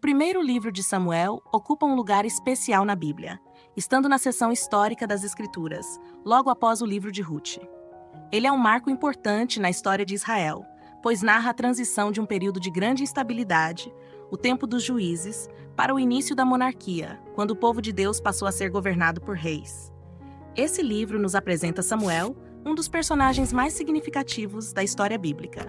primeiro livro de Samuel ocupa um lugar especial na Bíblia, estando na seção histórica das Escrituras, logo após o livro de Ruth. Ele é um marco importante na história de Israel, pois narra a transição de um período de grande instabilidade, o tempo dos juízes, para o início da monarquia, quando o povo de Deus passou a ser governado por reis. Esse livro nos apresenta Samuel, um dos personagens mais significativos da história bíblica.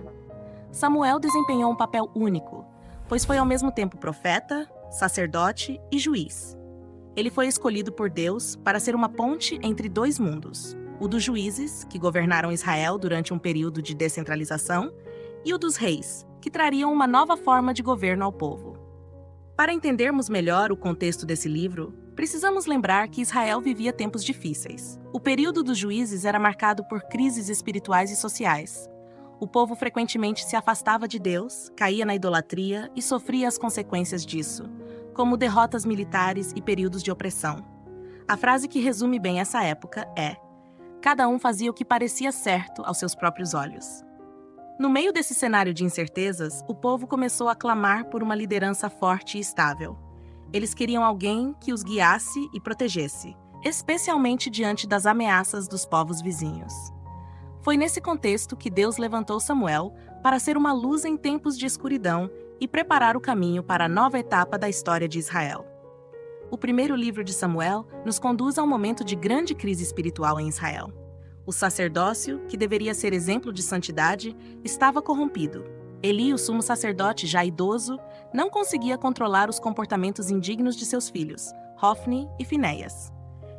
Samuel desempenhou um papel único, pois foi ao mesmo tempo profeta, sacerdote e juiz. Ele foi escolhido por Deus para ser uma ponte entre dois mundos, o dos juízes, que governaram Israel durante um período de descentralização, e o dos reis, que trariam uma nova forma de governo ao povo. Para entendermos melhor o contexto desse livro, precisamos lembrar que Israel vivia tempos difíceis. O período dos juízes era marcado por crises espirituais e sociais. O povo frequentemente se afastava de Deus, caía na idolatria e sofria as consequências disso, como derrotas militares e períodos de opressão. A frase que resume bem essa época é: cada um fazia o que parecia certo aos seus próprios olhos. No meio desse cenário de incertezas, o povo começou a clamar por uma liderança forte e estável. Eles queriam alguém que os guiasse e protegesse, especialmente diante das ameaças dos povos vizinhos. Foi nesse contexto que Deus levantou Samuel para ser uma luz em tempos de escuridão e preparar o caminho para a nova etapa da história de Israel. O primeiro livro de Samuel nos conduz a um momento de grande crise espiritual em Israel. O sacerdócio, que deveria ser exemplo de santidade, estava corrompido. Eli, o sumo sacerdote já idoso, não conseguia controlar os comportamentos indignos de seus filhos, Hofni e Finéias.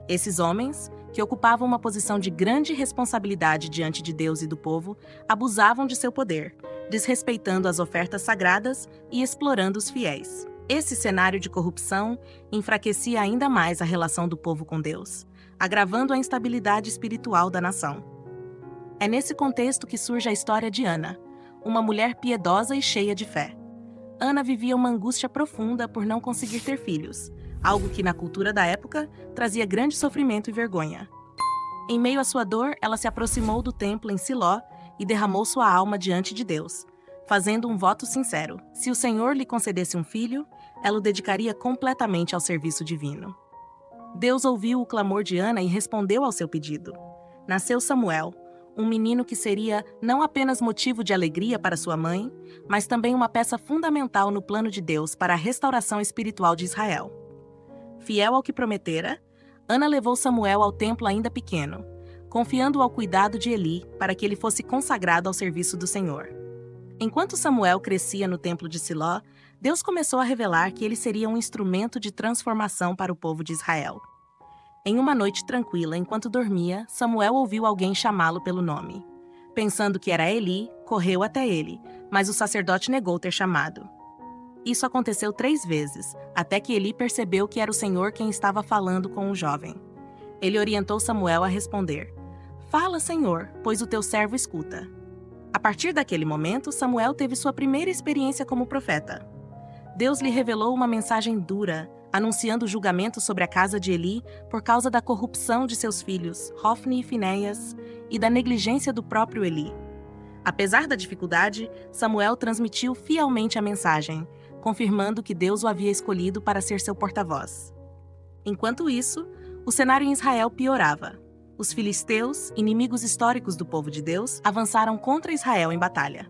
Esses homens, que ocupavam uma posição de grande responsabilidade diante de Deus e do povo, abusavam de seu poder, desrespeitando as ofertas sagradas e explorando os fiéis. Esse cenário de corrupção enfraquecia ainda mais a relação do povo com Deus, agravando a instabilidade espiritual da nação. É nesse contexto que surge a história de Ana, uma mulher piedosa e cheia de fé. Ana vivia uma angústia profunda por não conseguir ter filhos, algo que na cultura da época trazia grande sofrimento e vergonha. Em meio à sua dor, ela se aproximou do templo em Siló e derramou sua alma diante de Deus, fazendo um voto sincero: se o Senhor lhe concedesse um filho, ela o dedicaria completamente ao serviço divino. Deus ouviu o clamor de Ana e respondeu ao seu pedido. Nasceu Samuel, um menino que seria não apenas motivo de alegria para sua mãe, mas também uma peça fundamental no plano de Deus para a restauração espiritual de Israel. Fiel ao que prometera, Ana levou Samuel ao templo ainda pequeno, confiando-o ao cuidado de Eli para que ele fosse consagrado ao serviço do Senhor. Enquanto Samuel crescia no templo de Siló, Deus começou a revelar que ele seria um instrumento de transformação para o povo de Israel. Em uma noite tranquila, enquanto dormia, Samuel ouviu alguém chamá-lo pelo nome. Pensando que era Eli, correu até ele, mas o sacerdote negou ter chamado. Isso aconteceu 3 vezes, até que Eli percebeu que era o Senhor quem estava falando com o jovem. Ele orientou Samuel a responder: "Fala, Senhor, pois o teu servo escuta." A partir daquele momento, Samuel teve sua primeira experiência como profeta. Deus lhe revelou uma mensagem dura, anunciando julgamento sobre a casa de Eli por causa da corrupção de seus filhos, Hofni e Finéias, e da negligência do próprio Eli. Apesar da dificuldade, Samuel transmitiu fielmente a mensagem, confirmando que Deus o havia escolhido para ser seu porta-voz. Enquanto isso, o cenário em Israel piorava. Os filisteus, inimigos históricos do povo de Deus, avançaram contra Israel em batalha.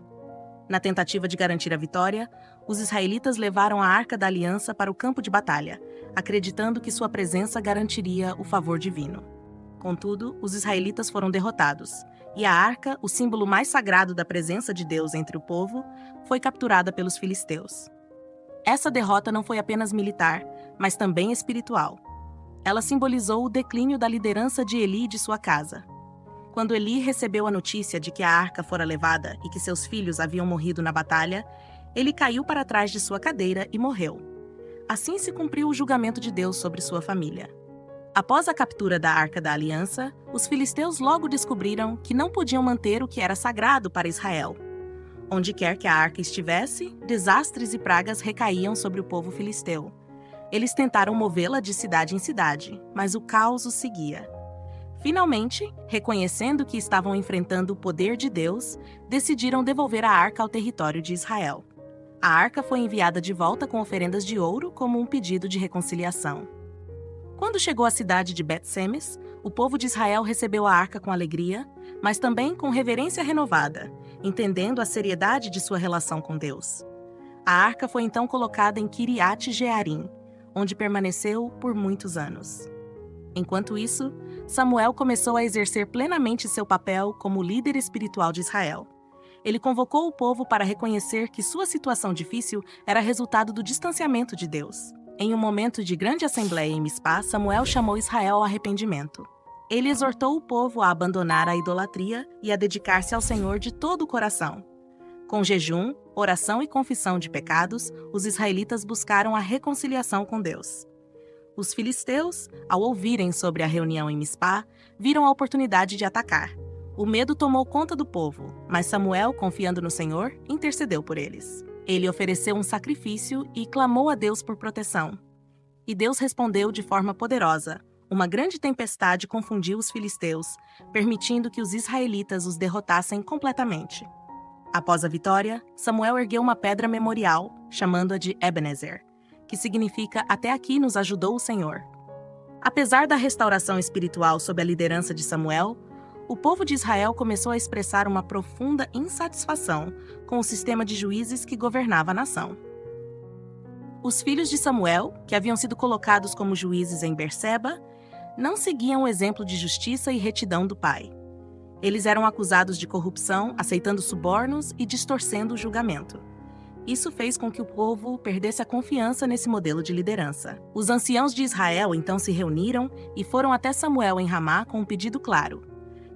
Na tentativa de garantir a vitória, os israelitas levaram a Arca da Aliança para o campo de batalha, acreditando que sua presença garantiria o favor divino. Contudo, os israelitas foram derrotados, e a Arca, o símbolo mais sagrado da presença de Deus entre o povo, foi capturada pelos filisteus. Essa derrota não foi apenas militar, mas também espiritual. Ela simbolizou o declínio da liderança de Eli e de sua casa. Quando Eli recebeu a notícia de que a arca fora levada e que seus filhos haviam morrido na batalha, ele caiu para trás de sua cadeira e morreu. Assim se cumpriu o julgamento de Deus sobre sua família. Após a captura da Arca da Aliança, os filisteus logo descobriram que não podiam manter o que era sagrado para Israel. Onde quer que a arca estivesse, desastres e pragas recaíam sobre o povo filisteu. Eles tentaram movê-la de cidade em cidade, mas o caos os seguia. Finalmente, reconhecendo que estavam enfrentando o poder de Deus, decidiram devolver a arca ao território de Israel. A arca foi enviada de volta com oferendas de ouro como um pedido de reconciliação. Quando chegou à cidade de Bet-Semes, o povo de Israel recebeu a arca com alegria, mas também com reverência renovada, entendendo a seriedade de sua relação com Deus. A arca foi então colocada em Kiriat Jearim, onde permaneceu por muitos anos. Enquanto isso, Samuel começou a exercer plenamente seu papel como líder espiritual de Israel. Ele convocou o povo para reconhecer que sua situação difícil era resultado do distanciamento de Deus. Em um momento de grande assembleia em Mispá, Samuel chamou Israel ao arrependimento. Ele exortou o povo a abandonar a idolatria e a dedicar-se ao Senhor de todo o coração. Com jejum, oração e confissão de pecados, os israelitas buscaram a reconciliação com Deus. Os filisteus, ao ouvirem sobre a reunião em Mispá, viram a oportunidade de atacar. O medo tomou conta do povo, mas Samuel, confiando no Senhor, intercedeu por eles. Ele ofereceu um sacrifício e clamou a Deus por proteção. E Deus respondeu de forma poderosa. Uma grande tempestade confundiu os filisteus, permitindo que os israelitas os derrotassem completamente. Após a vitória, Samuel ergueu uma pedra memorial, chamando-a de Ebenezer, que significa "Até aqui nos ajudou o Senhor". Apesar da restauração espiritual sob a liderança de Samuel, o povo de Israel começou a expressar uma profunda insatisfação com o sistema de juízes que governava a nação. Os filhos de Samuel, que haviam sido colocados como juízes em Berseba, não seguiam o exemplo de justiça e retidão do pai. Eles eram acusados de corrupção, aceitando subornos e distorcendo o julgamento. Isso fez com que o povo perdesse a confiança nesse modelo de liderança. Os anciãos de Israel então se reuniram e foram até Samuel em Ramá com um pedido claro.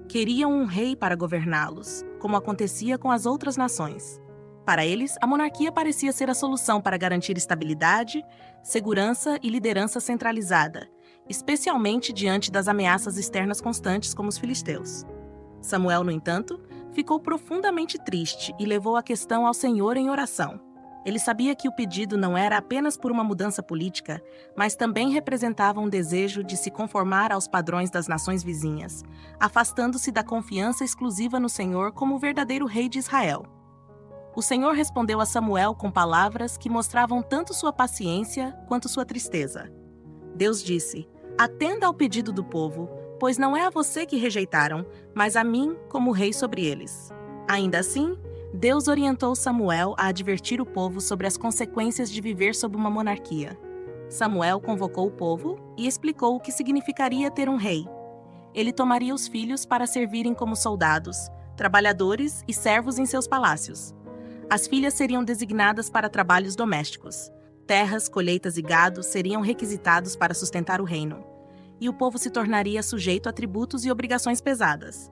Queriam um rei para governá-los, como acontecia com as outras nações. Para eles, a monarquia parecia ser a solução para garantir estabilidade, segurança e liderança centralizada, especialmente diante das ameaças externas constantes como os filisteus. Samuel, no entanto, ficou profundamente triste e levou a questão ao Senhor em oração. Ele sabia que o pedido não era apenas por uma mudança política, mas também representava um desejo de se conformar aos padrões das nações vizinhas, afastando-se da confiança exclusiva no Senhor como o verdadeiro rei de Israel. O Senhor respondeu a Samuel com palavras que mostravam tanto sua paciência quanto sua tristeza. Deus disse: "Atenda ao pedido do povo, pois não é a você que rejeitaram, mas a mim como rei sobre eles." Ainda assim, Deus orientou Samuel a advertir o povo sobre as consequências de viver sob uma monarquia. Samuel convocou o povo e explicou o que significaria ter um rei. Ele tomaria os filhos para servirem como soldados, trabalhadores e servos em seus palácios. As filhas seriam designadas para trabalhos domésticos. Terras, colheitas e gado seriam requisitados para sustentar o reino. E o povo se tornaria sujeito a tributos e obrigações pesadas.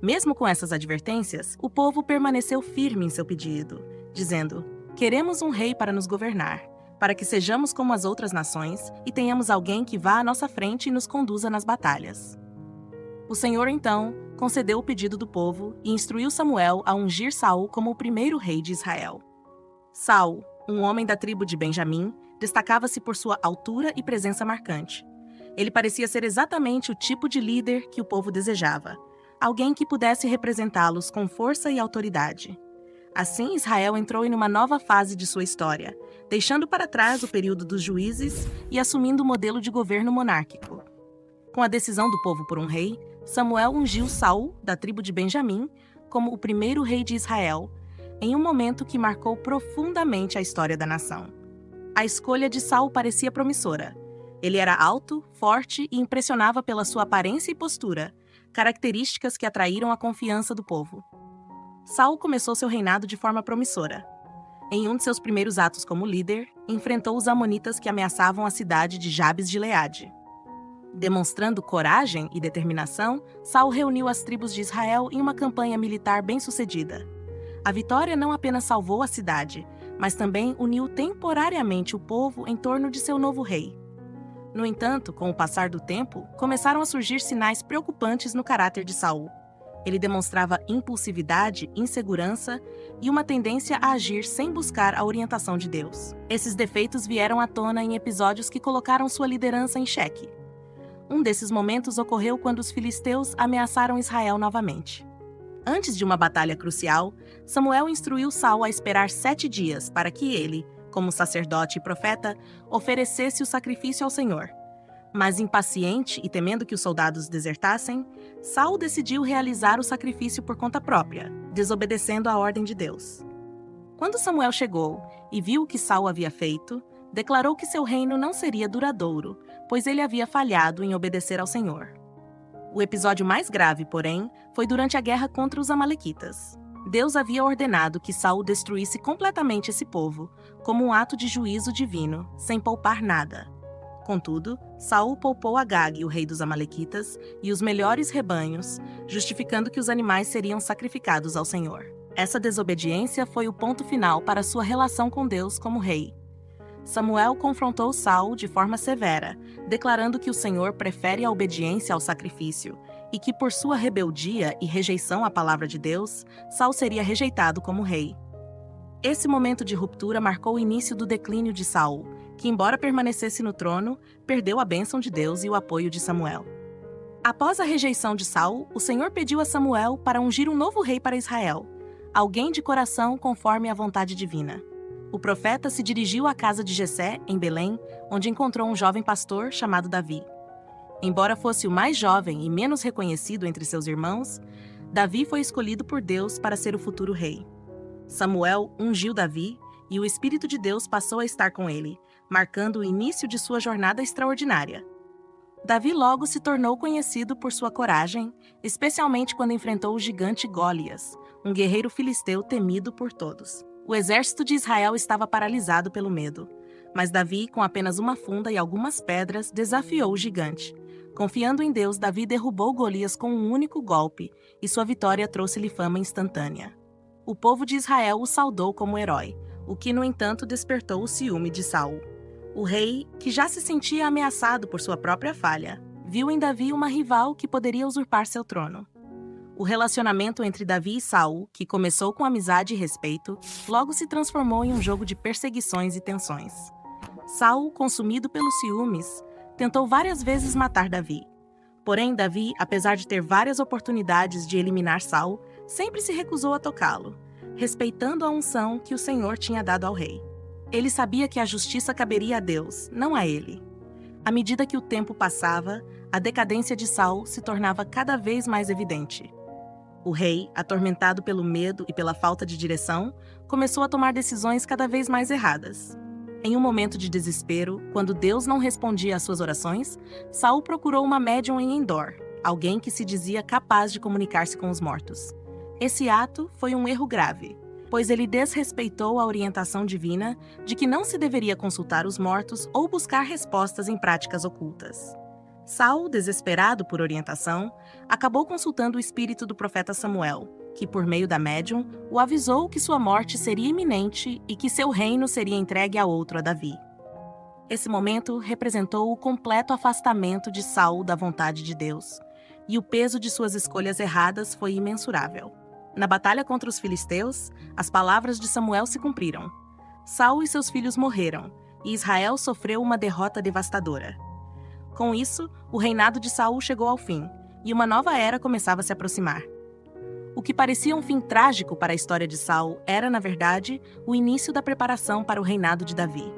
Mesmo com essas advertências, o povo permaneceu firme em seu pedido, dizendo: "Queremos um rei para nos governar, para que sejamos como as outras nações e tenhamos alguém que vá à nossa frente e nos conduza nas batalhas." O Senhor, então, concedeu o pedido do povo e instruiu Samuel a ungir Saul como o primeiro rei de Israel. Saul, um homem da tribo de Benjamim, destacava-se por sua altura e presença marcante. Ele parecia ser exatamente o tipo de líder que o povo desejava. Alguém que pudesse representá-los com força e autoridade. Assim, Israel entrou em uma nova fase de sua história, deixando para trás o período dos juízes e assumindo o modelo de governo monárquico. Com a decisão do povo por um rei, Samuel ungiu Saul, da tribo de Benjamim, como o primeiro rei de Israel, em um momento que marcou profundamente a história da nação. A escolha de Saul parecia promissora. Ele era alto, forte e impressionava pela sua aparência e postura, características que atraíram a confiança do povo. Saul começou seu reinado de forma promissora. Em um de seus primeiros atos como líder, enfrentou os amonitas que ameaçavam a cidade de Jabes de Gileade. Demonstrando coragem e determinação, Saul reuniu as tribos de Israel em uma campanha militar bem-sucedida. A vitória não apenas salvou a cidade, mas também uniu temporariamente o povo em torno de seu novo rei. No entanto, com o passar do tempo, começaram a surgir sinais preocupantes no caráter de Saul. Ele demonstrava impulsividade, insegurança e uma tendência a agir sem buscar a orientação de Deus. Esses defeitos vieram à tona em episódios que colocaram sua liderança em xeque. Um desses momentos ocorreu quando os filisteus ameaçaram Israel novamente. Antes de uma batalha crucial, Samuel instruiu Saul a esperar 7 dias para que ele, como sacerdote e profeta, oferecesse o sacrifício ao Senhor. Mas impaciente e temendo que os soldados desertassem, Saul decidiu realizar o sacrifício por conta própria, desobedecendo a ordem de Deus. Quando Samuel chegou e viu o que Saul havia feito, declarou que seu reino não seria duradouro, pois ele havia falhado em obedecer ao Senhor. O episódio mais grave, porém, foi durante a guerra contra os amalequitas. Deus havia ordenado que Saul destruísse completamente esse povo, como um ato de juízo divino, sem poupar nada. Contudo, Saul poupou Agag, o rei dos amalequitas, e os melhores rebanhos, justificando que os animais seriam sacrificados ao Senhor. Essa desobediência foi o ponto final para sua relação com Deus como rei. Samuel confrontou Saul de forma severa, declarando que o Senhor prefere a obediência ao sacrifício e que, por sua rebeldia e rejeição à palavra de Deus, Saul seria rejeitado como rei. Esse momento de ruptura marcou o início do declínio de Saul, que, embora permanecesse no trono, perdeu a bênção de Deus e o apoio de Samuel. Após a rejeição de Saul, o Senhor pediu a Samuel para ungir um novo rei para Israel, alguém de coração conforme a vontade divina. O profeta se dirigiu à casa de Jessé, em Belém, onde encontrou um jovem pastor chamado Davi. Embora fosse o mais jovem e menos reconhecido entre seus irmãos, Davi foi escolhido por Deus para ser o futuro rei. Samuel ungiu Davi e o Espírito de Deus passou a estar com ele, marcando o início de sua jornada extraordinária. Davi logo se tornou conhecido por sua coragem, especialmente quando enfrentou o gigante Golias, um guerreiro filisteu temido por todos. O exército de Israel estava paralisado pelo medo, mas Davi, com apenas uma funda e algumas pedras, desafiou o gigante. Confiando em Deus, Davi derrubou Golias com um único golpe, e sua vitória trouxe-lhe fama instantânea. O povo de Israel o saudou como herói, o que, no entanto, despertou o ciúme de Saul. O rei, que já se sentia ameaçado por sua própria falha, viu em Davi uma rival que poderia usurpar seu trono. O relacionamento entre Davi e Saul, que começou com amizade e respeito, logo se transformou em um jogo de perseguições e tensões. Saul, consumido pelos ciúmes, tentou várias vezes matar Davi. Porém, Davi, apesar de ter várias oportunidades de eliminar Saul, sempre se recusou a tocá-lo, respeitando a unção que o Senhor tinha dado ao rei. Ele sabia que a justiça caberia a Deus, não a ele. À medida que o tempo passava, a decadência de Saul se tornava cada vez mais evidente. O rei, atormentado pelo medo e pela falta de direção, começou a tomar decisões cada vez mais erradas. Em um momento de desespero, quando Deus não respondia às suas orações, Saul procurou uma médium em Endor, alguém que se dizia capaz de comunicar-se com os mortos. Esse ato foi um erro grave, pois ele desrespeitou a orientação divina de que não se deveria consultar os mortos ou buscar respostas em práticas ocultas. Saul, desesperado por orientação, acabou consultando o espírito do profeta Samuel, que, por meio da médium, o avisou que sua morte seria iminente e que seu reino seria entregue a outro, a Davi. Esse momento representou o completo afastamento de Saul da vontade de Deus, e o peso de suas escolhas erradas foi imensurável. Na batalha contra os filisteus, as palavras de Samuel se cumpriram. Saul e seus filhos morreram, e Israel sofreu uma derrota devastadora. Com isso, o reinado de Saul chegou ao fim, e uma nova era começava a se aproximar. O que parecia um fim trágico para a história de Saul era, na verdade, o início da preparação para o reinado de Davi.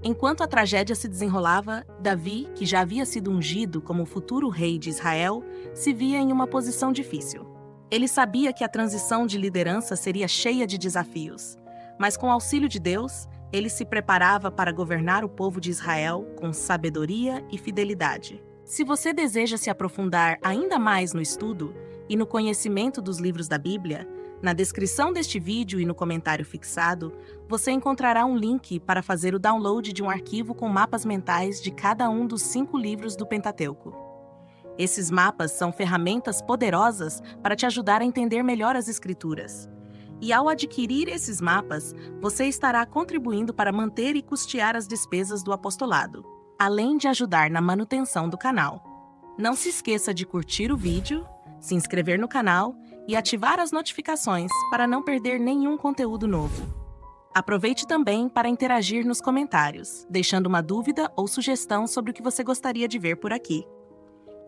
Enquanto a tragédia se desenrolava, Davi, que já havia sido ungido como o futuro rei de Israel, se via em uma posição difícil. Ele sabia que a transição de liderança seria cheia de desafios, mas com o auxílio de Deus, ele se preparava para governar o povo de Israel com sabedoria e fidelidade. Se você deseja se aprofundar ainda mais no estudo e no conhecimento dos livros da Bíblia, na descrição deste vídeo e no comentário fixado, você encontrará um link para fazer o download de um arquivo com mapas mentais de cada um dos 5 livros do Pentateuco. Esses mapas são ferramentas poderosas para te ajudar a entender melhor as Escrituras. E ao adquirir esses mapas, você estará contribuindo para manter e custear as despesas do apostolado, além de ajudar na manutenção do canal. Não se esqueça de curtir o vídeo, se inscrever no canal e ativar as notificações para não perder nenhum conteúdo novo. Aproveite também para interagir nos comentários, deixando uma dúvida ou sugestão sobre o que você gostaria de ver por aqui.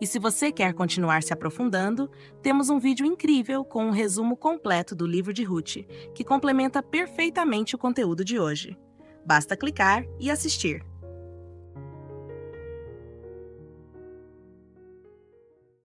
E se você quer continuar se aprofundando, temos um vídeo incrível com um resumo completo do livro de Ruth, que complementa perfeitamente o conteúdo de hoje. Basta clicar e assistir.